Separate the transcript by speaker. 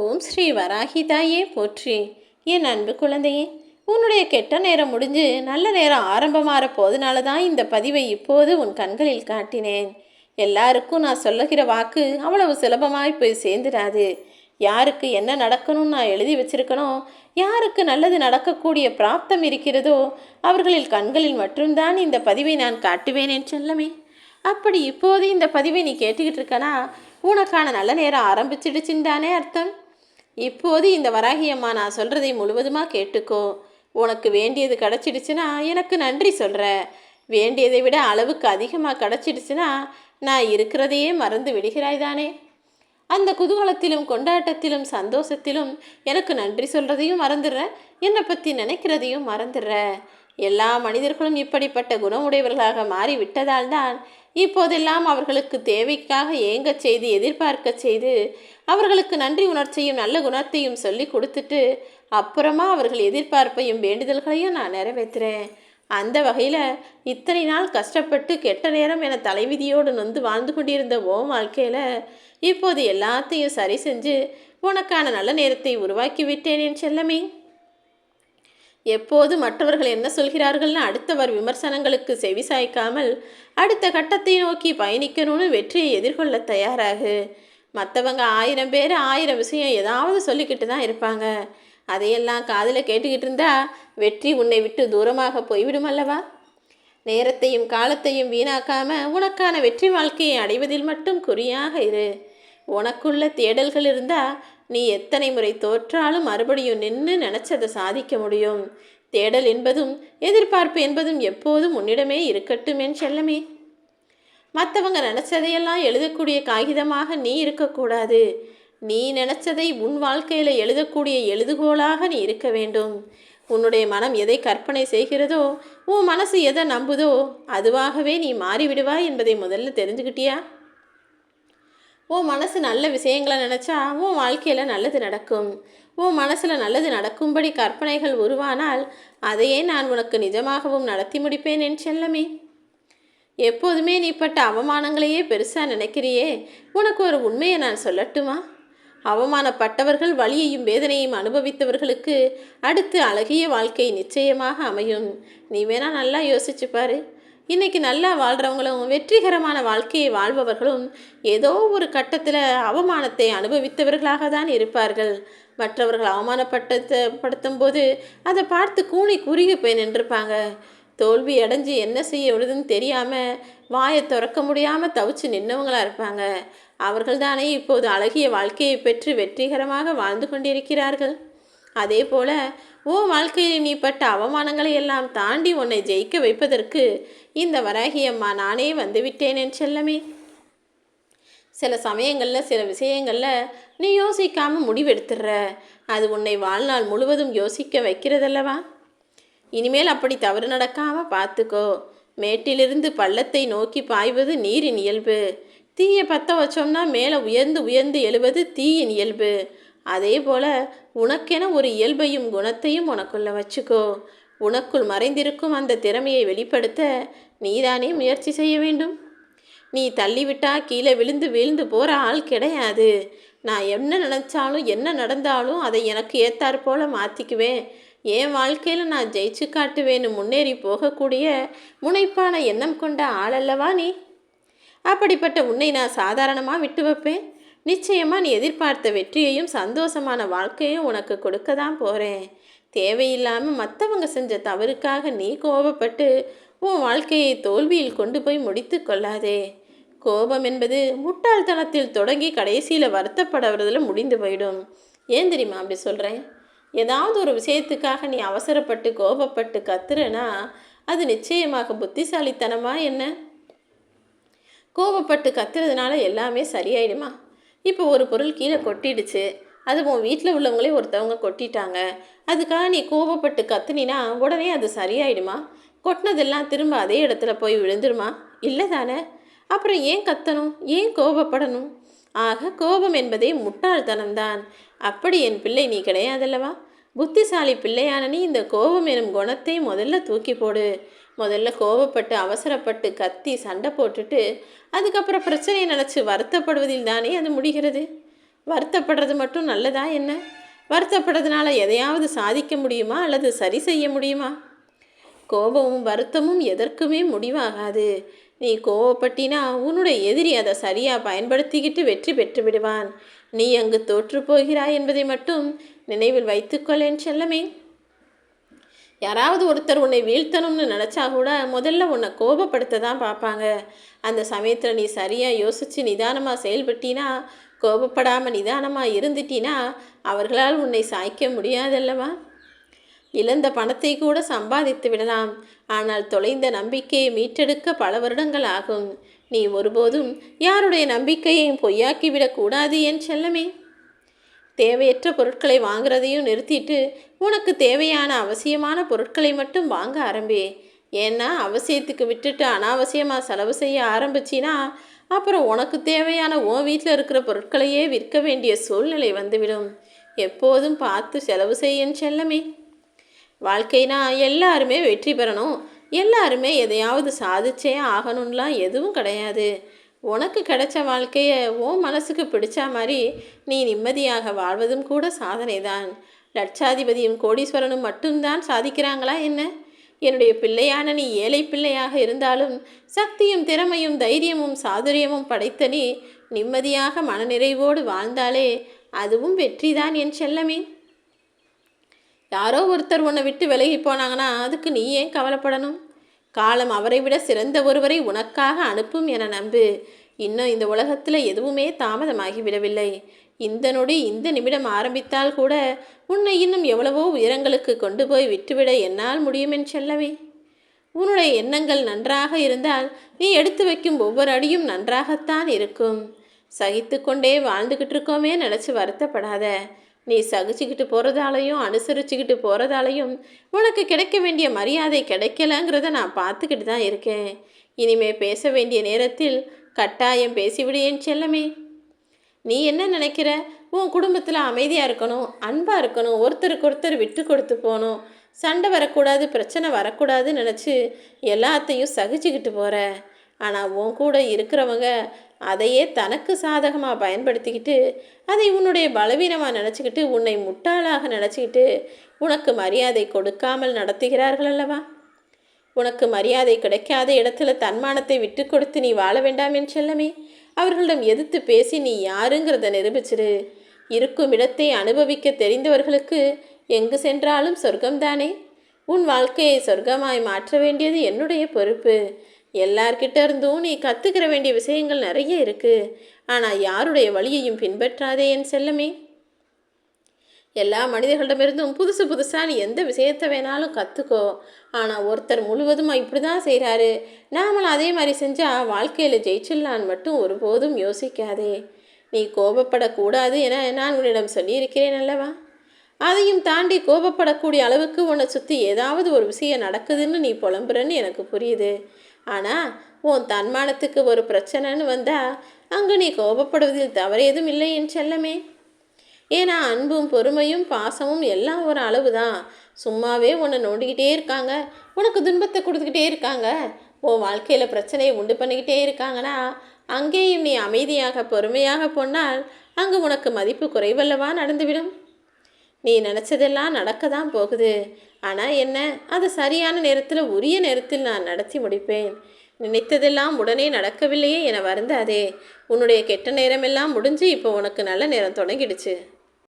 Speaker 1: ஓம் ஸ்ரீ வராகி தாயே போற்றி. என் அன்பு குழந்தையே, உன்னுடைய கெட்ட நேரம் முடிஞ்சு நல்ல நேரம் ஆரம்பமாகிற போதனால தான் இந்த பதிவை இப்போது உன் கண்களில் காட்டினேன். எல்லாருக்கும் நான் சொல்லுகிற வாக்கு அவ்வளவு சுலபமாய் போய் சேர்ந்துடாது. யாருக்கு என்ன நடக்கணும்னு நான் எழுதி வச்சிருக்கணும், யாருக்கு நல்லது நடக்கக்கூடிய பிராப்தம் இருக்கிறதோ அவர்களில் கண்களில் மட்டும்தான் இந்த பதிவை நான் காட்டுவேன் என் செல்லமே. அப்படி இப்போது இந்த பதிவை நீ கேட்டுக்கிட்டு இருக்கனா, உனக்கான நல்ல நேரம் ஆரம்பிச்சிடுச்சுன்னு தானே அர்த்தம். இப்போது இந்த வராகி அம்மா நான் சொல்கிறதை முழுவதுமாக கேட்டுக்கோ. உனக்கு வேண்டியது கிடச்சிடுச்சுன்னா எனக்கு நன்றி சொல்கிற. வேண்டியதை விட அளவுக்கு அதிகமாக கிடச்சிடுச்சுன்னா நான் இருக்கிறதையே மறந்து விடுகிறாய் தானே. அந்த குதூகலத்திலும் கொண்டாட்டத்திலும் சந்தோஷத்திலும் எனக்கு நன்றி சொல்கிறதையும் மறந்துடுற, என்னை பற்றி நினைக்கிறதையும் மறந்துடுற. எல்லா மனிதர்களும் இப்படிப்பட்ட குணமுடையவர்களாக மாறிவிட்டதால் தான் இப்போதெல்லாம் அவர்களுக்கு தேவைக்காக ஏங்கச் செய்து எதிர்பார்க்க செய்து அவர்களுக்கு நன்றி உணர்ச்சியும் நல்ல குணத்தையும் சொல்லி கொடுத்துட்டு அப்புறமா அவர்கள் எதிர்பார்ப்பையும் வேண்டுதல்களையும் நான் நிறைவேற்றுறேன். அந்த வகையில் இத்தனை நாள் கஷ்டப்பட்டு கெட்ட நேரம் என தலைவிதியோடு நொந்து வாழ்ந்து கொண்டிருந்த ஓ வாழ்க்கையில் இப்போது எல்லாத்தையும் சரி செஞ்சு உனக்கான நல்ல நேரத்தை உருவாக்கி விட்டேன் என் செல்லமே. எப்போது மற்றவர்கள் என்ன சொல்கிறார்கள்னு அடுத்தவர் விமர்சனங்களுக்கு செவி சாய்க்காமல் அடுத்த கட்டத்தை நோக்கி பயணிக்கணும்னு வெற்றியை எதிர்கொள்ள தயாராகு. மற்றவங்க 1000 பேர் 1000 விஷயம் ஏதாவது சொல்லிக்கிட்டு தான் இருப்பாங்க. அதையெல்லாம் காதில் கேட்டுக்கிட்டு இருந்தா வெற்றி உன்னை விட்டு தூரமாக போய்விடும் அல்லவா. நேரத்தையும் காலத்தையும் வீணாக்காம உனக்கான வெற்றி வாழ்க்கையை அடைவதில் மட்டும் குறியாக இரு. உனக்குள்ள தேடல்கள் இருந்தால் நீ எத்தனை முறை தோற்றாலும் மறுபடியும் நின்று நினச்சதை சாதிக்க முடியும். தேடல் என்பதும் எதிர்பார்ப்பு என்பதும் எப்போதும் உன்னிடமே இருக்கட்டும் என் செல்லமே. மற்றவங்க நினச்சதையெல்லாம் எழுதக்கூடிய காகிதமாக நீ இருக்கக்கூடாது. நீ நினச்சதை உன் வாழ்க்கையில் எழுதக்கூடிய எழுதுகோலாக நீ இருக்க வேண்டும். உன்னுடைய மனம் எதை கற்பனை செய்கிறதோ, உன் மனசு எதை நம்புதோ அதுவாகவே நீ மாறிவிடுவாய் என்பதை முதல்ல தெரிஞ்சுக்கிட்டியா? உன் மனசு நல்ல விஷயங்களை நினச்சா உன் வாழ்க்கையில் நல்லது நடக்கும். உன் மனசில் நல்லது நடக்கும்படி கற்பனைகள் உருவானால் அதையே நான் உனக்கு நிஜமாகவும் நடத்தி முடிப்பேன் என் செல்லமே. எப்போதுமே நீ பட்ட அவமானங்களையே பெருசாக நினைக்கிறியே, உனக்கு ஒரு உண்மையை நான் சொல்லட்டுமா? அவமானப்பட்டவர்கள் வலியையும் வேதனையும் அனுபவித்தவர்களுக்கு அடுத்து அழகிய வாழ்க்கை நிச்சயமாக அமையும். நீ வேணா நல்லா யோசிச்சு பாரு. இன்றைக்கி நல்லா வாழ்கிறவங்களும் வெற்றிகரமான வாழ்க்கையை வாழ்பவர்களும் ஏதோ ஒரு கட்டத்தில் அவமானத்தை அனுபவித்தவர்களாக தான் இருப்பார்கள். மற்றவர்கள் அவமானப்படுத்தும் போது அதை பார்த்து கூனி குறுகி போய் நின்றுப்பாங்க. தோல்வி அடைஞ்சு என்ன செய்ய விடுதுன்னு தெரியாமல் வாயை திறக்க முடியாமல் தவிச்சு நின்றவங்களாக இருப்பாங்க. அவர்கள் தானே இப்போது அழகிய வாழ்க்கையை பெற்று வெற்றிகரமாக வாழ்ந்து கொண்டிருக்கிறார்கள். அதே போல உன் வாழ்க்கையில் நீ பட்ட அவமானங்களை எல்லாம் தாண்டி உன்னை ஜெயிக்க வைப்பதற்கு இந்த வராகி அம்மா நானே வந்துவிட்டேன் என் செல்லமே. சில சமயங்களில் சில விஷயங்களில் நீ யோசிக்காமல் முடிவெடுத்துடுற. அது உன்னை வாழ்நாள் முழுவதும் யோசிக்க வைக்கிறதல்லவா. இனிமேல் அப்படி தவறு நடக்காமல் பார்த்துக்கோ. மேட்டிலிருந்து பள்ளத்தை நோக்கி பாய்வது நீரின் இயல்பு. தீயை பற்ற வச்சோம்னா மேலே உயர்ந்து உயர்ந்து எழுவது தீயின் இயல்பு. அதே போல் உனக்கென ஒரு இயல்பையும் குணத்தையும் உனக்குள்ள வச்சுக்கோ. உனக்குள் மறைந்திருக்கும் அந்த திறமையை வெளிப்படுத்த நீதானே முயற்சி செய்ய வேண்டும். நீ தள்ளிவிட்டா கீழே விழுந்து வீழ்ந்து போகிற ஆள் கிடையாது. நான் என்ன நினச்சாலும் என்ன நடந்தாலும் அதை எனக்கு ஏற்றாற் போல் மாற்றிக்குவேன். என் வாழ்க்கையில் நான் ஜெயிச்சு காட்டுவேன்னு முன்னேறி போகக்கூடிய முனைப்பான எண்ணம் கொண்ட ஆளல்லவா நீ. அப்படிப்பட்ட உன்னை நான் சாதாரணமாக விட்டு வைப்பேன்? நிச்சயமாக நீ எதிர்பார்த்த வெற்றியையும் சந்தோஷமான வாழ்க்கையும் உனக்கு கொடுக்க தான் போகிறேன். தேவையில்லாமல் மற்றவங்க செஞ்ச தவறுக்காக நீ கோபப்பட்டு உன் வாழ்க்கையை தோல்வியில் கொண்டு போய் முடித்து கொள்ளாதே. கோபம் என்பது முட்டாள்தனத்தில் தொடங்கி கடைசியில் வருத்தப்படுறதுல முடிந்து போயிடும். ஏன் தெரியுமா அப்படி சொல்கிறேன்? ஏதாவது ஒரு விஷயத்துக்காக நீ அவசரப்பட்டு கோபப்பட்டு கத்துறனா அது நிச்சயமாக புத்திசாலித்தனமா என்ன? கோபப்பட்டு கத்துறதுனால எல்லாமே சரியாயிடுமா? இப்போ ஒரு பொருள் கீழே கொட்டிடுச்சு, அது உன் வீட்டில் உள்ளவங்களே ஒருத்தவங்க கொட்டிட்டாங்க. அதுக்காக நீ கோபப்பட்டு கத்துனினா உடனே அது சரியாயிடுமா? கொட்டினதெல்லாம் திரும்ப அதே இடத்துல போய் விழுந்துருமா? இல்லை தானே. அப்புறம் ஏன் கத்தணும், ஏன் கோபப்படணும்? ஆக கோபம் என்பதே முட்டாள்தனம்தான். அப்படி என் பிள்ளை நீ கிடையாதல்லவா. புத்திசாலி பிள்ளையான நீ இந்த கோபம் எனும் குணத்தை முதல்ல தூக்கி போடு. முதல்ல கோபப்பட்டு அவசரப்பட்டு கத்தி சண்டை போட்டுட்டு அதுக்கப்புறம் பிரச்சனையை நினச்சி வருத்தப்படுவதில் தானே அது முடிகிறது. வருத்தப்படுறது மட்டும் நல்லதா என்ன? வருத்தப்படுறதுனால எதையாவது சாதிக்க முடியுமா அல்லது சரி செய்ய முடியுமா? கோபமும் வருத்தமும் எதற்குமே முடிவாகாது. நீ கோவப்பட்டினா உன்னுடைய எதிரி அதை சரியாக பயன்படுத்திக்கிட்டு வெற்றி பெற்று விடுவான். நீ அங்கு தோற்று போகிறாய் என்பதை மட்டும் நினைவில் வைத்துக்கொள்ளேன் செல்லமே. யாராவது ஒருத்தர் உன்னை வீழ்த்தணும்னு நினச்சா கூட முதல்ல உன்னை கோபப்படுத்த தான் பார்ப்பாங்க. அந்த சமயத்தில் நீ சரியாக யோசித்து நிதானமாக செயல்பட்டினா, கோபப்படாமல் நிதானமாக இருந்துட்டினா அவர்களால் உன்னை சாய்க்க முடியாதல்லவா? இழந்த பணத்தை கூட சம்பாதித்து விடலாம், ஆனால் தொலைந்த நம்பிக்கையை மீட்டெடுக்க பல வருடங்கள் ஆகும். நீ ஒருபோதும் யாருடைய நம்பிக்கையையும் பொய்யாக்கிவிடக்கூடாது என் செல்லமே. தேவையற்ற பொருட்களை வாங்குறதையும் நிறுத்திட்டு உனக்கு தேவையான அவசியமான பொருட்களை மட்டும் வாங்க ஆரம்பி. ஏன்னா அவசியத்துக்கு விட்டுட்டு அனாவசியமாக செலவு செய்ய ஆரம்பிச்சின்னா அப்புறம் உனக்கு தேவையான உன் வீட்டில் இருக்கிற பொருட்களையே விற்க வேண்டிய சூழ்நிலை வந்துவிடும். எப்போதும் பார்த்து செலவு செய்யன்னு செல்லமே. வாழ்க்கைனா எல்லாருமே வெற்றி பெறணும், எல்லாருமே எதையாவது சாதிச்சே ஆகணும்லாம் எதுவும் கிடையாது. உனக்கு கிடைச்ச வாழ்க்கையை உன் மனசுக்கு பிடிச்ச மாதிரி நீ நிம்மதியாக வாழ்வதும் கூட சாதனை தான். லட்சாதிபதியும் கோடீஸ்வரனும் மட்டும்தான் சாதிக்கிறாங்களா என்ன? என்னுடைய பிள்ளையான நீ ஏழை பிள்ளையாக இருந்தாலும் சக்தியும் திறமையும் தைரியமும் சாதுரியமும் படைத்த நீ நிம்மதியாக மனநிறைவோடு வாழ்ந்தாலே அதுவும் வெற்றிதான் என் செல்லமே. யாரோ ஒருத்தர் உன்னை விட்டு விலகி போனாங்கன்னா அதுக்கு நீ ஏன் கவலைப்படணும்? காலம் அவரை விட சிறந்த ஒருவரை உனக்காக அனுப்பும் என நம்பு. இன்னும் இந்த உலகத்தில் எதுவுமே தாமதமாகிவிடவில்லை. இந்த நொடி இந்த நிமிடம் ஆரம்பித்தால் கூட உன்னை இன்னும் எவ்வளவோ உயரங்களுக்கு கொண்டு போய் விட்டுவிட என்னால் முடியும் என்று செல்லவே. உன்னுடைய எண்ணங்கள் நன்றாக இருந்தால் நீ எடுத்து வைக்கும் ஒவ்வொரு அடியும் நன்றாகத்தான் இருக்கும். சகித்து கொண்டே வாழ்ந்துக்கிட்டு இருக்கோமே நினச்சி வருத்தப்படாத. நீ சகிச்சுக்கிட்டு போகிறதாலையும் அனுசரிச்சுக்கிட்டு போகிறதாலையும் உனக்கு கிடைக்க வேண்டிய மரியாதை கிடைக்கலங்கிறத நான் பார்த்துக்கிட்டு தான் இருக்கேன். இனிமே பேச வேண்டிய நேரத்தில் கட்டாயம் பேசிவிடுயேன் செல்லமே. நீ என்ன நினைக்கிற? உன் குடும்பத்தில் அமைதியாக இருக்கணும், அன்பாக இருக்கணும், ஒருத்தருக்கு ஒருத்தர் விட்டு கொடுத்து போகணும், சண்டை வரக்கூடாது, பிரச்சனை வரக்கூடாதுன்னு நினச்சி எல்லாத்தையும் சகிச்சுக்கிட்டு போகிற. ஆனால் உன் கூட இருக்கிறவங்க அதையே தனக்கு சாதகமாக பயன்படுத்திக்கிட்டு அதை உன்னுடைய பலவீனமாக நினச்சிக்கிட்டு உன்னை முட்டாளாக நினச்சிக்கிட்டு உனக்கு மரியாதை கொடுக்காமல் நடத்துகிறார்கள் அல்லவா? உனக்கு மரியாதை கிடைக்காத இடத்துல தன்மானத்தை விட்டு கொடுத்து நீ வாழ வேண்டாம் என் செல்லமே. அவர்களிடம் எதிர்த்து பேசி நீ யாருங்கிறத நிரூபிச்சிரு. இருக்கும் இடத்தை அனுபவிக்க தெரிந்தவர்களுக்கு எங்கு சென்றாலும் சொர்க்கம்தானே. உன் வாழ்க்கையை சொர்க்கமாய் மாற்ற வேண்டியது என்னுடைய பொறுப்பு. எல்லார்கிட்ட இருந்தும் நீ கற்றுக்கிற வேண்டிய விஷயங்கள் நிறைய இருக்குது. ஆனால் யாருடைய வழியையும் பின்பற்றாதே என் செல்லமே. எல்லா மனிதர்களிடமிருந்தும் புதுசு புதுசாக நீ எந்த விஷயத்தை வேணாலும் கற்றுக்கோ. ஆனால் ஒருத்தர் முழுவதுமாக இப்படி தான் செய்கிறாரு, நாமளும் அதே மாதிரி செஞ்சால் வாழ்க்கையில் ஜெயிச்சிடலான்னு மட்டும் ஒருபோதும் யோசிக்காதே. நீ கோபப்படக்கூடாது என நான் உன்னிடம் சொல்லியிருக்கிறேன் அல்லவா? அதையும் தாண்டி கோபப்படக்கூடிய அளவுக்கு உன்னை சுற்றி ஏதாவது ஒரு விஷயம் நடக்குதுன்னு நீ புலம்புறன்னு எனக்கு புரியுது. ஆனால் உன் தன்மானத்துக்கு ஒரு பிரச்சனைன்னு வந்தால் அங்கே நீ கோபப்படுவதில் தவறேதும் இல்லை என் செல்லமே. ஏன்னா அன்பும் பொறுமையும் பாசமும் எல்லாம் ஒரு அளவு தான். சும்மாவே உன்னை நோண்டிக்கிட்டே இருக்காங்க, உனக்கு துன்பத்தை கொடுத்துக்கிட்டே இருக்காங்க, உன் வாழ்க்கையில் பிரச்சனையை உண்டு பண்ணிக்கிட்டே இருக்காங்கன்னா அங்கேயும் நீ அமைதியாக பொறுமையாக போனால் அங்கு உனக்கு மதிப்பு குறைவல்லவா நடந்துவிடும். நீ நினச்சதெல்லாம் நடக்க தான் போகுது. ஆனால் என்ன, அது சரியான நேரத்தில் உரிய நேரத்தில் நான் நடத்தி முடிப்பேன். நினைத்ததெல்லாம் உடனே நடக்கவில்லையே என வருந்தாதே. உன்னுடைய கெட்ட நேரமெல்லாம் முடிஞ்சு இப்போ உனக்கு நல்ல நேரம் தொடங்கிடுச்சு.